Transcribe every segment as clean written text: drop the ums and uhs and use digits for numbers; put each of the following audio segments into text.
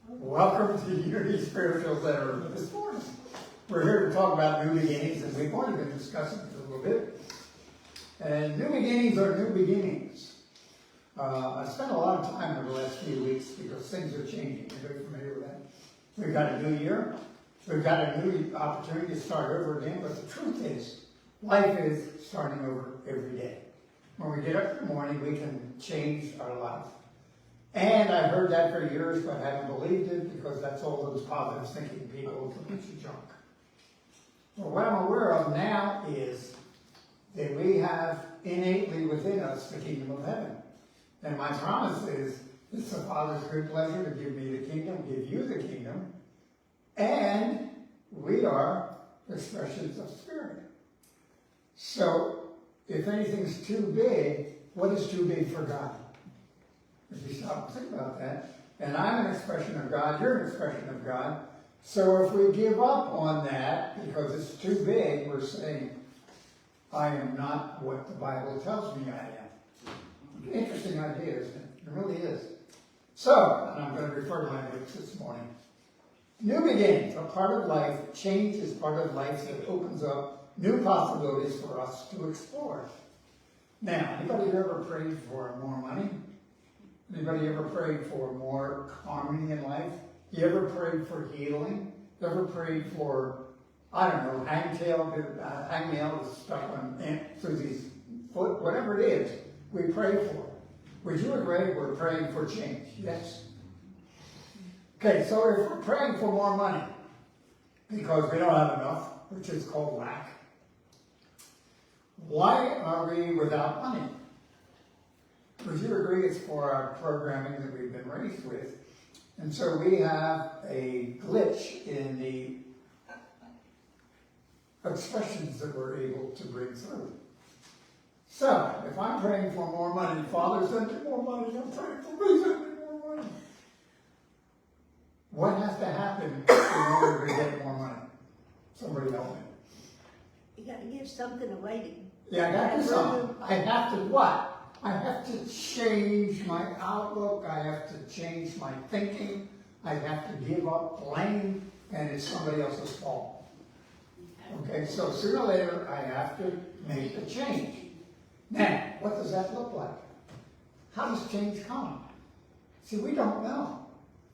Welcome to Unity Spiritual Center this morning. We're here to talk about new beginnings, and we've already been discussing it a little bit. And new beginnings are new beginnings. I spent a lot of time over the last few weeks because things are changing. You're very familiar with that. We've got a new year. We've got a new opportunity to start over again. But the truth is, life is starting over every day. When we get up in the morning, we can change our life. And I've heard that for years, but I haven't believed it because that's all those positive thinking people to put you junk. Well, what I'm aware of now is that we have innately within us the kingdom of heaven. And my promise is, it's the Father's good pleasure to give me the kingdom, give you the kingdom, and we are expressions of spirit. So, if anything's too big, what is too big for God? If you stop and think about that, and I'm an expression of God, you're an expression of God. So if we give up on that because it's too big, we're saying, I am not what the Bible tells me I am. Interesting idea, isn't it? It really is. So, and I'm going to refer to my notes this morning. New beginnings are part of life. Change is part of life that opens up new possibilities for us to explore. Now, anybody ever prayed for more money? Anybody ever prayed for more harmony in life? You ever prayed for healing? You ever prayed for, I don't know, hangnail stuck on through these foot, whatever it is, we pray for. Would you agree we're praying for change? Yes. Okay, so if we're praying for more money because we don't have enough, which is called lack, why are we without money? Would you agree it's for our programming that we've been raised with? And so we have a glitch in the expressions that we're able to bring through. So, if I'm praying for more money, Father, send me more money, I'm praying for me, send me more money. What has to happen in order to get more money? Somebody help me. You got to give something away. Yeah, I got to do something. I have to what? I have to change my outlook. I have to change my thinking. I have to give up blame, and it's somebody else's fault. Okay, so sooner or later, I have to make a change. Now, what does that look like? How does change come? See, we don't know.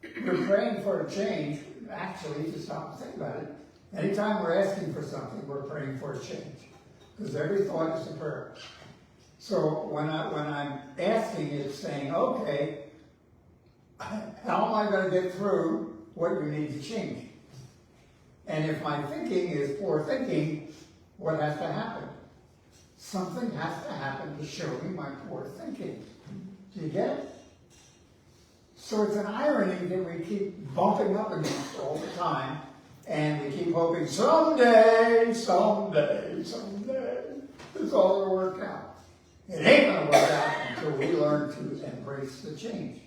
We're praying for a change. Actually, to stop and think about it, anytime we're asking for something, we're praying for a change. Because every thought is a prayer. So when I'm asking, it's saying, okay, how am I going to get through what you need to change? And if my thinking is poor thinking, what has to happen? Something has to happen to show me my poor thinking. Do you get it? So it's an irony that we keep bumping up against all the time, and we keep hoping someday, someday, someday, it's all going to work out. It ain't going to work out until we learn to embrace the change.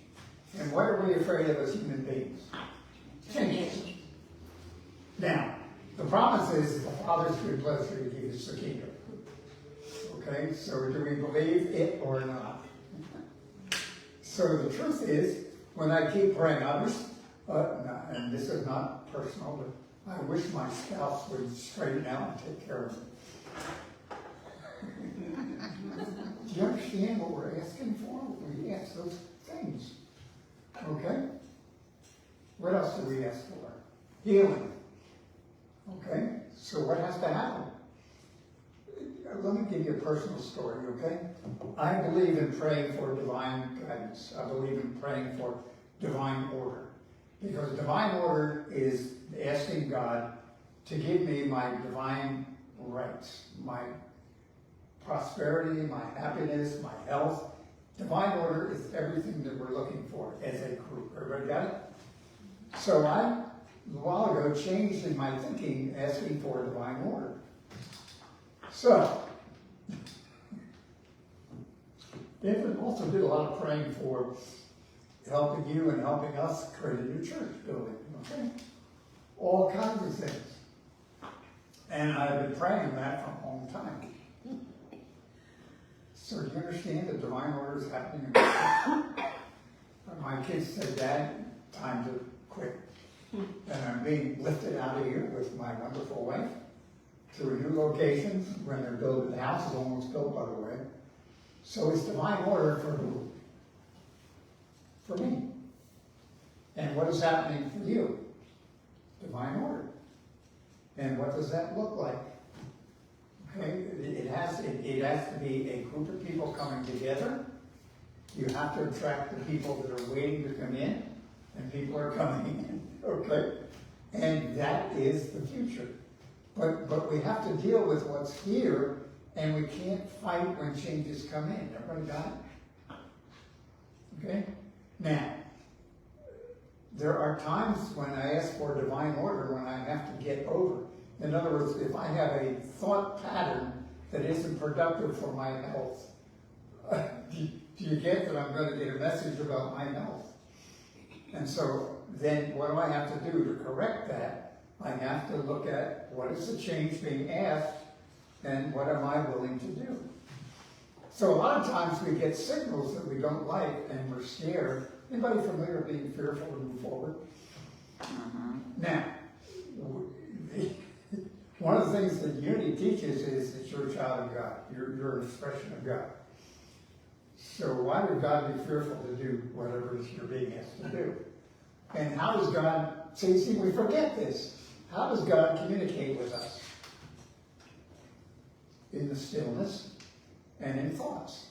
And what are we afraid of as human beings? Change. Now, the promise is the Father's good pleasure to give us the kingdom. Okay, so do we believe it or not? So the truth is, when I keep praying, and this is not personal, but I wish my spouse would straighten out and take care of me. Do you understand what we're asking for? We ask those things. Okay? What else do we ask for? Healing. Okay? So what has to happen? Let me give you a personal story, okay? I believe in praying for divine guidance. I believe in praying for divine order. Because divine order is asking God to give me my divine rights, my prosperity, my happiness, my health. Divine order is everything that we're looking for as a group. Everybody got it? So I, a while ago, changed in my thinking, asking for divine order. So, David also did a lot of praying for helping you and helping us create a new church building. Okay? All kinds of things. And I've been praying that for a long time. So do you understand that divine order is happening in my kids said, Dad, time to quit. And I'm being lifted out of here with my wonderful wife to a new location when they're building, the house is almost built, by the way. So it's divine order for who? For me. And what is happening for you? Divine order. And what does that look like? Okay, it has to be a group of people coming together. You have to attract the people that are waiting to come in, and people are coming in, okay? And that is the future. But we have to deal with what's here, and we can't fight when changes come in. Everybody got it? Okay? Now, there are times when I ask for divine order when I have to get over. In other words, if I have a thought pattern that isn't productive for my health, do you get that I'm going to get a message about my health? And so then what do I have to do to correct that? I have to look at what is the change being asked and what am I willing to do? So a lot of times we get signals that we don't like and we're scared. Anybody familiar with being fearful to move forward? Now, one of the things that unity teaches is that you're a child of God. You're an expression of God. So why would God be fearful to do whatever it is you're being asked to do? And how does God, see, we forget this. How does God communicate with us? In the stillness and in thoughts.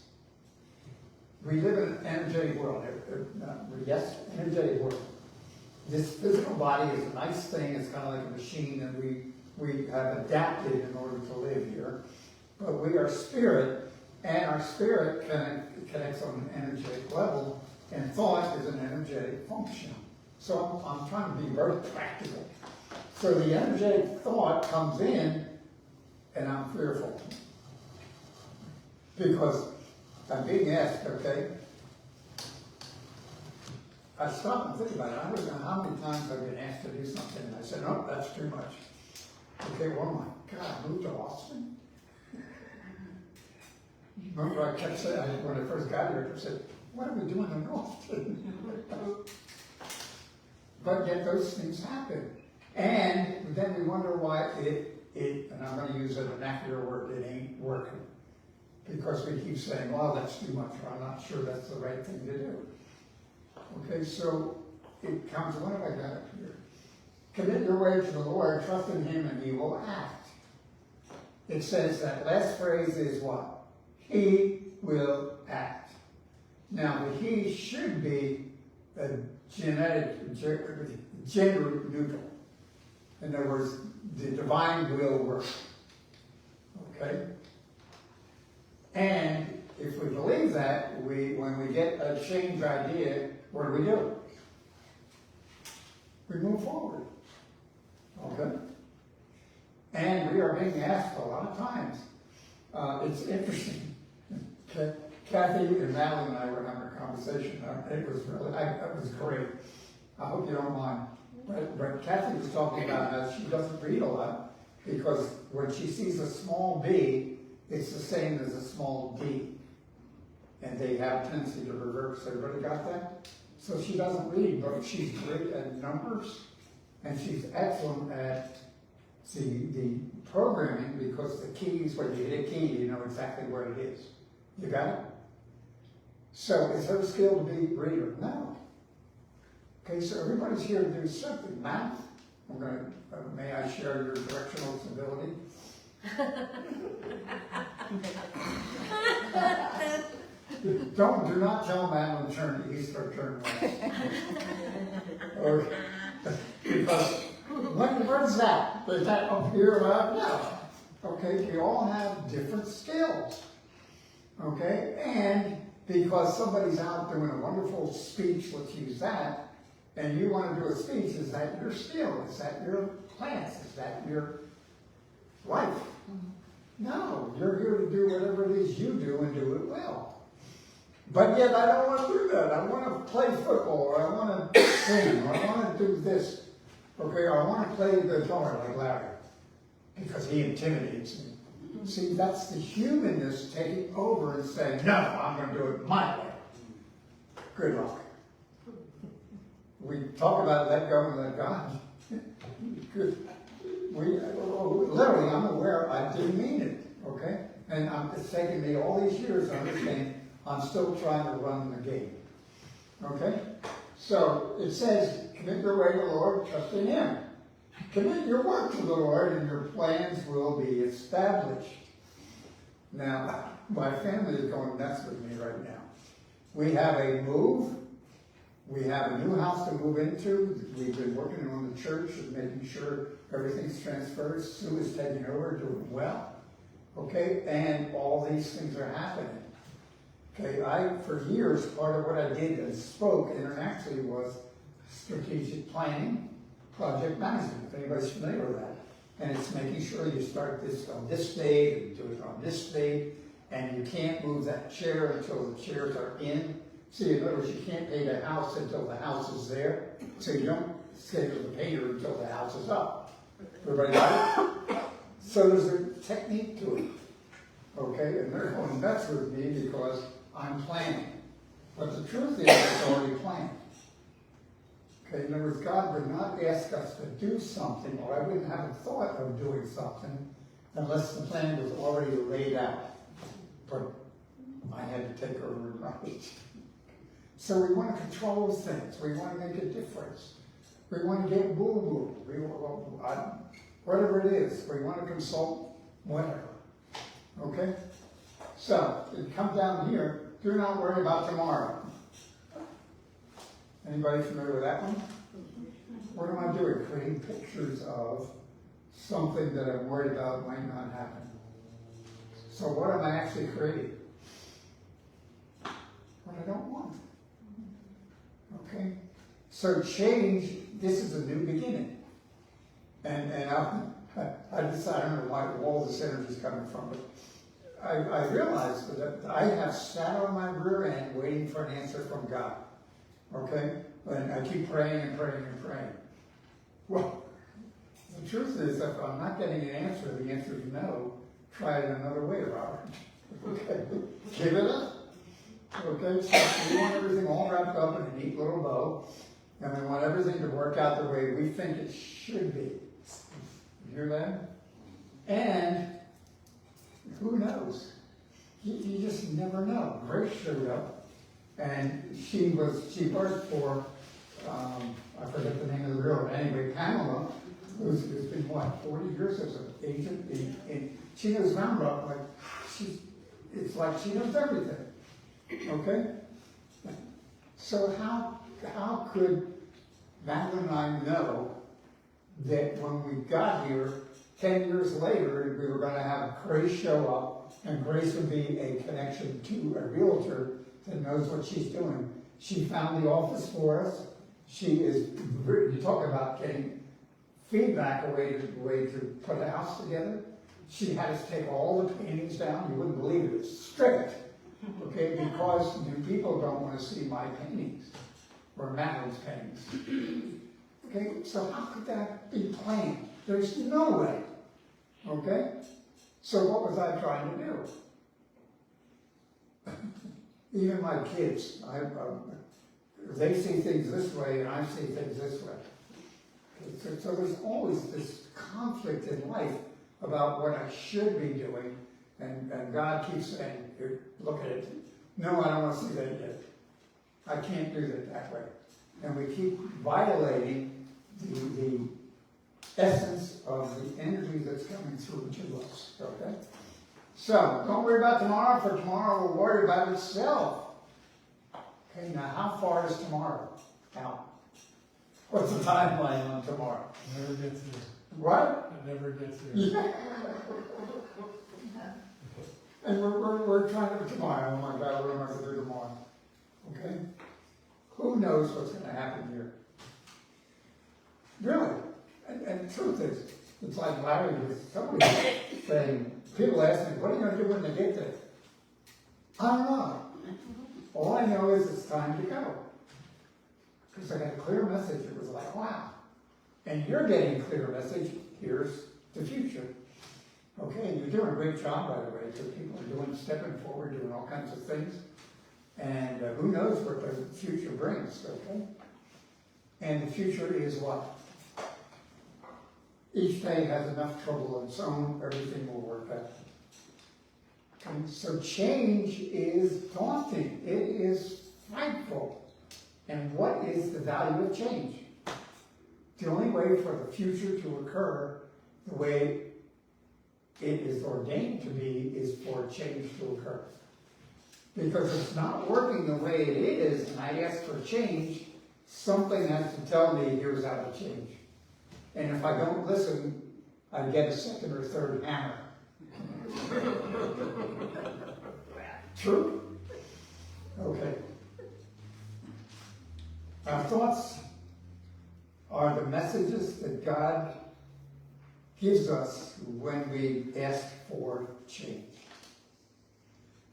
We live in an energetic world. Yes, energetic world. This physical body is a nice thing. It's kind of like a machine that we have adapted in order to live here. But we are spirit, and our spirit connects on an energetic level, and thought is an energetic function. So I'm trying to be very practical. So the energetic thought comes in, and I'm fearful. Because I'm being asked, okay, I stopped and think about it. I don't know how many times I've been asked to do something, and I said, no, that's too much. Okay, well, my God, I moved to Austin. Remember I kept saying, when I first got here, I said, what are we doing in Austin? But yet those things happen. And then we wonder why and I'm going to use a vernacular word, it ain't working. Because we keep saying, well, that's too much, or I'm not sure that's the right thing to do. Okay, so it comes, what have I got up here? Commit your way to the Lord, trust in Him, and He will act. It says that last phrase is what? He will act. Now, the He should be a gender neutral. In other words, the divine will work. Okay? And if we believe that, when we get a change idea, what do? We move forward. Okay? And we are being asked a lot of times. It's interesting. Kathy and Madeline and I were having a conversation. It was really, it was great. I hope you don't mind. But Kathy was talking about how she doesn't read a lot because when she sees a small b, it's the same as a small d. And they have a tendency to reverse. Everybody got that? So she doesn't read, but she's great at numbers, and she's excellent at the programming because the keys, when you hit a key, you know exactly what it is. You got it? So is her skill to be a reader? No. Okay, so everybody's here to do something. Math, I'm going to, may I share your directional stability? Do not tell Madeline to turn east or turn west. Okay. Because where's that? Is that up here? No. Okay, we all have different skills. Okay, and because somebody's out doing a wonderful speech, let's use that, and you want to do a speech, is that your skill? Is that your class? Is that your life? No, you're here to do whatever it is you do and do it well. But yet I don't want to do that. I want to play football, or I want to sing, or I want to do this. Okay, or I want to play the guitar like Larry, because he intimidates me. See, that's the humanness taking over and saying, no, I'm going to do it my way. Good luck. we talk about let go and let God. Literally, I'm aware I didn't mean it, okay? And it's taken me all these years to understand I'm still trying to run the game, okay? So it says, commit your way to the Lord, trust in Him. Commit your work to the Lord and your plans will be established. Now, my family is going nuts with me right now. We have a move. We have a new house to move into. We've been working on the church and making sure everything's transferred. Sue is taking over, doing well. Okay, and all these things are happening. Okay, for years, part of what I did and spoke internationally was strategic planning, project management, if anybody's familiar with that. And it's making sure you start this on this date, and do it on this date, and you can't move that chair until the chairs are in. See, in other words, you can't paint a house until the house is there, so you don't schedule the painter until the house is up. Everybody got it? So there's a technique to it, okay? And they're going nuts with me because I'm planning. But the truth is, it's already planned. Okay, in other words, God would not ask us to do something, or I wouldn't have a thought of doing something unless the plan was already laid out. But I had to take over and run it. So we want to control things. We want to make a difference. We want to get boo-boo. Whatever it is, we want to consult whatever. Okay? So, it comes down here, do not worry about tomorrow. Anybody familiar with that one? What am I doing? Creating pictures of something that I'm worried about might not happen. So what am I actually creating? What I don't want. Okay? So change, this is a new beginning. And I decided, I don't know why all this energy is coming from, but I realized that I have sat on my rear end waiting for an answer from God. Okay? And I keep praying and praying and praying. Well, the truth is, if I'm not getting an answer, the answer is no. Try it another way, Robert. Okay? Give it up. Okay? So we want everything all wrapped up in a neat little bow, and we want everything to work out the way we think it should be. You hear that? And who knows? You just never know. Grace showed up, and she worked for, I forget the name of the girl, but anyway, Pamela, who's been, 40 years as an agent, and she knows Roundup, it's like she knows everything, okay? So how could Madeline and I know that when we got here, 10 years later, we were going to have Grace show up, and Grace would be a connection to a realtor that knows what she's doing. She found the office for us. She is, you talk about getting feedback, a way to put a house together. She had us take all the paintings down. You wouldn't believe it. It's strict, okay, because new people don't want to see my paintings or Madeline's paintings. Okay, so how could that be planned? There's no way. Okay? So what was I trying to do? Even my kids, they see things this way and I see things this way. Okay, so there's always this conflict in life about what I should be doing, and God keeps saying, here, look at it. No, I don't want to see that yet. I can't do that way. And we keep violating the essence of the energy that's coming through to us, okay? So, don't worry about tomorrow, for tomorrow will worry about itself. Okay, now how far is tomorrow out? What's the timeline on tomorrow? Never gets there. What? It never gets there. Yeah. And we're trying to tomorrow. Oh my God, what am I going to do tomorrow? Okay? Who knows what's going to happen here? Really? And the truth is, it's like Larry was somebody saying, people ask me, what are you going to do when they get there? I don't know. All I know is it's time to go. Because I got a clear message. It was like, wow. And you're getting a clear message. Here's the future. Okay, and you're doing a great job, by the way. So people are stepping forward, doing all kinds of things. And who knows what the future brings, okay? And the future is what? Each day has enough trouble of its own, everything will work out. And so change is daunting, it is frightful. And what is the value of change? The only way for the future to occur the way it is ordained to be is for change to occur. Because if it's not working the way it is, and I ask for change, something has to tell me here's how to change. And if I don't listen, I get a second or third hammer. True? Okay. Our thoughts are the messages that God gives us when we ask for change.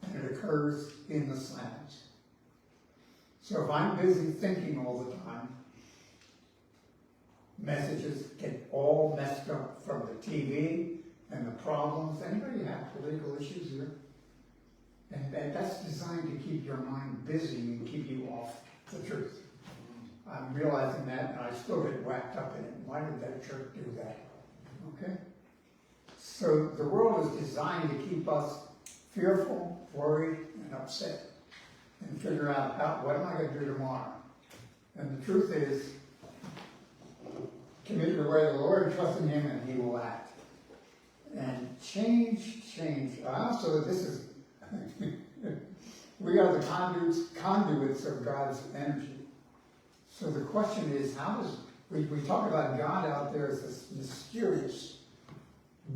And it occurs in the silence. So if I'm busy thinking all the time, messages get all messed up from the TV and the problems. Anybody have political issues here? And that's designed to keep your mind busy and keep you off the truth. I'm realizing that, and I still get whacked up in it. Why did that jerk do that? Okay? So the world is designed to keep us fearful, worried, and upset, and figure out what am I going to do tomorrow? And the truth is, commit your way to the Lord, trust in Him, and He will act. And change. Also, this is, we are the conduits of God's energy. So the question is, how does, we talk about God out there as this mysterious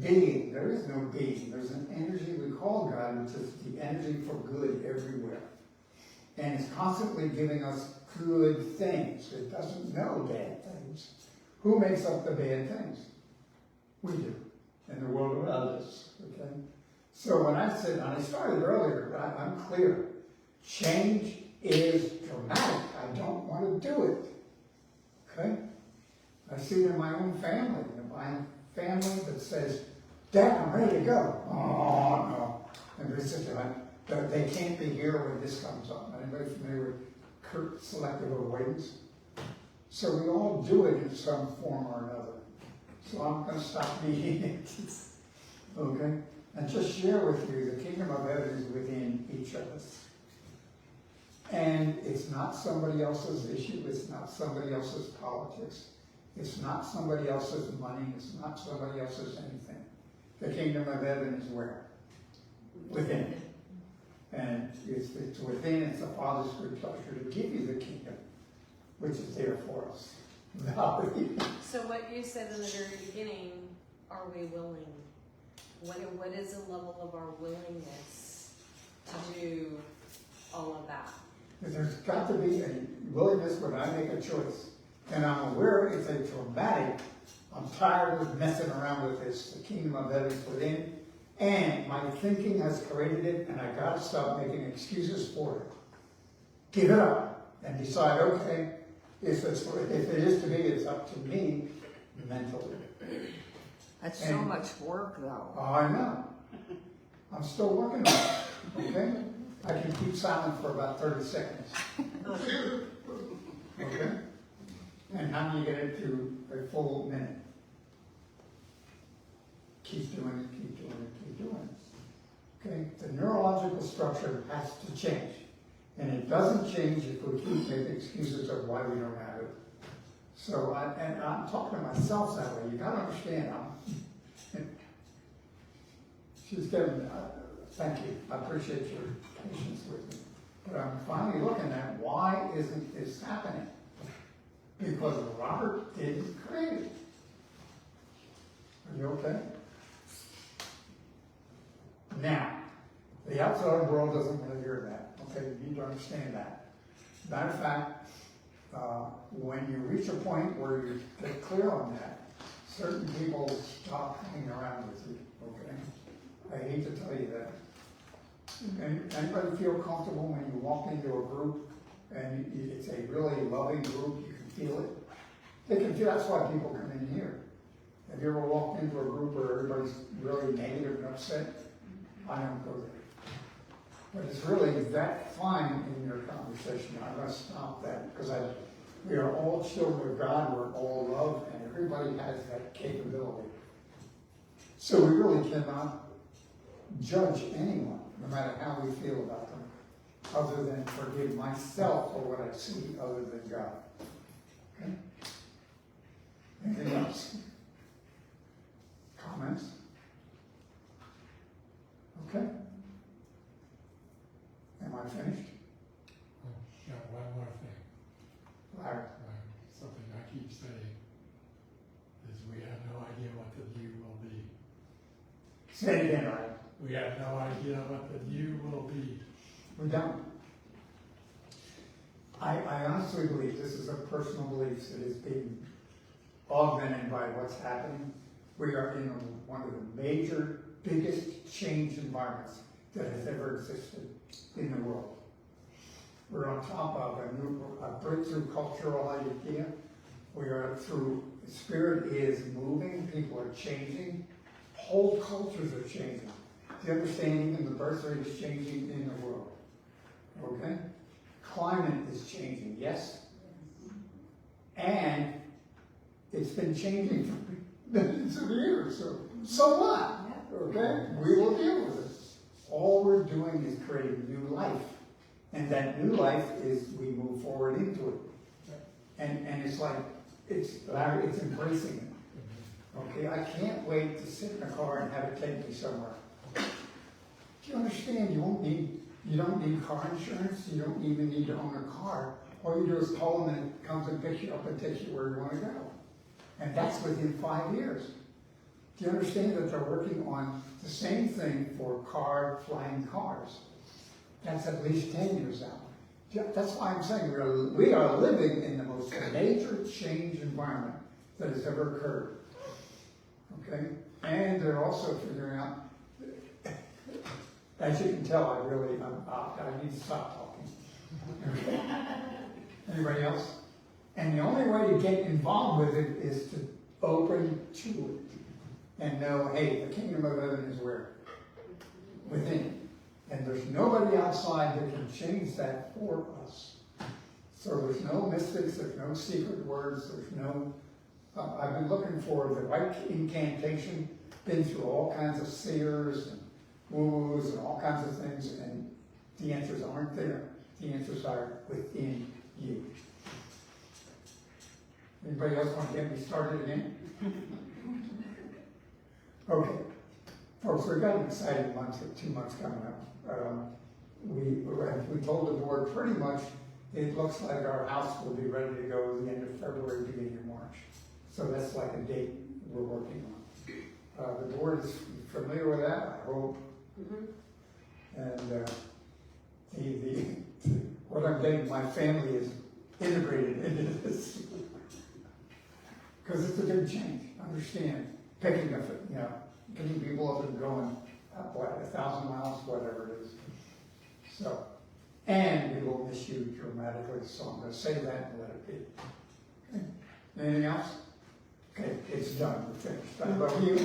being. There is no being. There's an energy we call God, which is the energy for good everywhere. And it's constantly giving us good things. It doesn't know bad things. Who makes up the bad things? We do. In the world around us. Okay? So when I started earlier, I'm clear. Change is dramatic. I don't want to do it. Okay? I see it in my own family. My family that says, Dad, I'm ready to go. Oh, no. And they can't be here when this comes up. Anybody familiar with selective avoidance? So we all do it in some form or another. So I'm going to stop being it. Okay? And just share with you, the kingdom of heaven is within each of us. And it's not somebody else's issue. It's not somebody else's politics. It's not somebody else's money. It's not somebody else's anything. The kingdom of heaven is where? Within. And it's within. It's the Father's good pleasure to give you the kingdom, which is there for us. So what you said in the very beginning, are we willing? What is the level of our willingness to do all of that? There's got to be a willingness when I make a choice. And I'm aware it's a traumatic, I'm tired of messing around with this. The kingdom of heaven is within. And my thinking has created it, and I got to stop making excuses for it. Give it up and decide, okay, if it is to be, it's up to me mentally. That's so much work, though. Oh, I know. I'm still working on it. Okay? I can keep silent for about 30 seconds. Okay? And how do you get it to a full minute? Keep doing it, keep doing it, keep doing it. Okay? The neurological structure has to change. And it doesn't change if we keep making excuses of why we don't have it. So, I'm talking to myself that way. You got to understand. She's getting, thank you. I appreciate your patience with me. But I'm finally looking at why isn't this happening? Because Robert didn't create it. Are you okay? Now, the outside world doesn't want to hear that. Okay, you need to understand that. Matter of fact, when you reach a point where you get clear on that, certain people stop hanging around with you. Okay, I hate to tell you that. Anybody feel comfortable when you walk into a group and it's a really loving group? You can feel it. They can feel. That's why people come in here. Have you ever walked into a group where everybody's really negative and upset? I don't go there. But it's really that fine in your conversation. I'm going to stop that because We are all children of God, we're all loved, and everybody has that capability. So we really cannot judge anyone, no matter how we feel about them, other than forgive myself for what I see other than God. Okay? Anything else? Comments? Okay. Am I finished? Yeah, one more thing. Larry? Something I keep saying is we have no idea what the new will be. Say it again, Larry. We have no idea what the new will be. We don't. I honestly believe, this is a personal belief that is being augmented by what's happening. We are in one of the major, biggest change environments that has ever existed in the world. We're on top of a breakthrough cultural idea. We are through, the spirit is moving, people are changing, whole cultures are changing. Do you understand? Even the birth rate is changing in the world. Okay? Climate is changing, yes? And it's been changing for millions of years, so what? Okay? We will deal with it. All we're doing is creating new life. And that new life is we move forward into it. And it's like, it's embracing it. Okay? I can't wait to sit in a car and have it take me somewhere. Do you understand? You don't need car insurance. You don't even need to own a car. All you do is call them and it comes and picks you up and takes you where you want to go. And that's within 5 years. Do you understand that they're working on the same thing for flying cars? That's at least 10 years out. That's why I'm saying we are living in the most major change environment that has ever occurred. Okay? And they're also figuring out, as you can tell, I need to stop talking. Anybody else? And the only way to get involved with it is to open to it and know, hey, the kingdom of heaven is where? Within. And there's nobody outside that can change that for us. So there's no mystics, there's no secret words, there's no... I've been looking for the right incantation, been through all kinds of seers and woo-woos and all kinds of things, and the answers aren't there. The answers are within you. Anybody else want to get me started again? Okay. Folks, we've got an exciting month, 2 months coming up. We told the board pretty much it looks like our house will be ready to go the end of February, beginning of March. So that's like a date we're working on. The board is familiar with that, I hope. And what I'm getting, my family is integrated into this. Because it's a big change, understand. Picking up, getting people up and going, 1,000 miles, whatever it is. So, and we will miss you dramatically, so I'm going to say that and let it be. Okay. Anything else? Okay, it's done, we're finished. I love you.